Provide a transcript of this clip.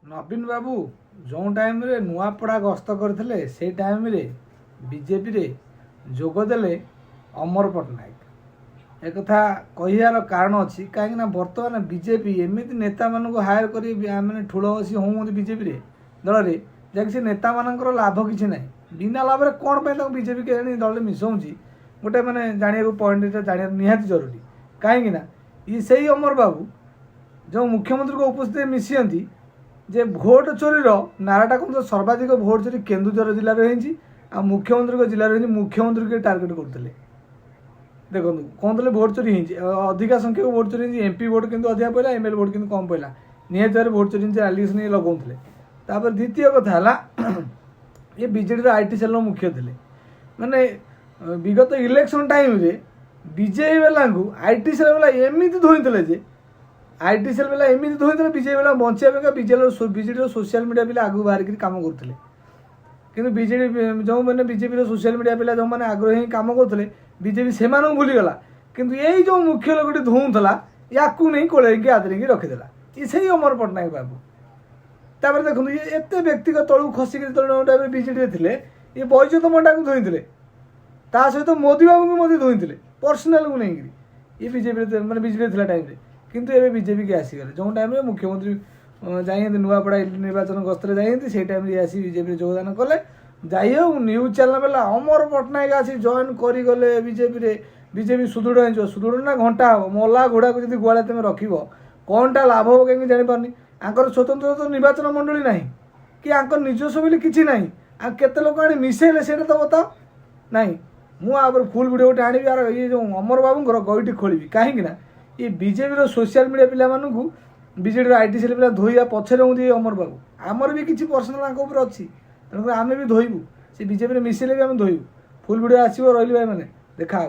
नवीन बाबू जो टाइम रे नुआपड़ा गस्त करते से टाइम रे बीजेपी रे जोगदेले अमर पट्टनायक एक कथा कहार कारण अच्छी कहीं बर्तमान बीजेपी एमती नेता मान हायर कर मैंने ठूल बसी हूँ बीजेपी दल में जैसे से नेता मान लाभ किसी ना बिना लाभ कौन पर बीजेपी के दल मिसाऊँगी गोटे मैंने जाना पॉइंट जाना निहाती जरूरी कहीं ये सही अमर बाबू जो मुख्यमंत्री को उपस्थित मिशिंट जे भोट चोरीर नाराटा कौन सर्वाधिक भोट चोरी केन्दुझर जिले में आ मुख्यमंत्री जिले में मुख्यमंत्री के टार्गेट करते देखो कहते भोट चोरी अधिका संख्यक भोट चोरी एमपी भोट किंतु अधिका पड़ा एमएलए भोट किंतु कम पड़ा निहत भोट चोरी आलिगेसन लगाऊे द्वितीय कथा ये बीजेडी आईटी सेल मुख्य थे माने विगत इलेक्शन टाइम रे बीजेपी वाला आईटी सेल वाला एमती धोईले जे आईटी सेल वाला एमती धोईले बीजेपी वाला बचाइबा बीजेडी सोशल मीडिया पिला आगू बाहर काम करते कि बीजेडी जो मैंने बीजेपी सोशल मीडिया पिला जो मैंने आग्रही काम करते बीजेपी से भूलीगला किंतु यही जो मुख्य लोक धोऊला या नहीं कोलैकी आदरिकी रखीदेला ये सही अमर पट्टनायक बाबू तापर देखो ये एत व्यक्तिगत तलू खसिक टाइम बीजेडी थे ये बैजत मंडा को धोईले ता सहित मोदी बाबू को धोईले पर्सनाल को नहीं ये बीजेपी मैंने बीजेडी टाइम किंतु ये बीजेपी के आसीगले जो टाइम मुख्यमंत्री जाइए नुआपड़ा निर्वाचन गस्तर जाइए से टाइम आसी बीजेपी योगदान कले जाइए न्यूज चैनल बेला अमर पट्टनायक आसी जॉइन करगले बीजेपी सुदृढ़ सुदृढ़ ना घंटा हम मला घोड़ा को जब गुआले तुम रख कौनटा लाभ हो कहीं जापारनी आंकर स्वतंत्र तो निर्वाचन मंडली ना कि आंकर निजस्व बोली किसी ना केते लोक आनी मिसेले से तो बताओ नाई मुझे फुल वीडियो गोटे आनी यार ये जो अमर बाबू गईटी खोली कहीं ये बीजेपी सोशल मीडिया पिला बीजेडी आईटी सेल पिला धोइया पछरे हूँ अमर बाबू आमर भी किसी पर्सनाल अच्छी तेणुकर आम भी धोबू से बीजेपी मिसेले भी आम धोबू फुल वीडियो आसो रही भाई मैंने देखा।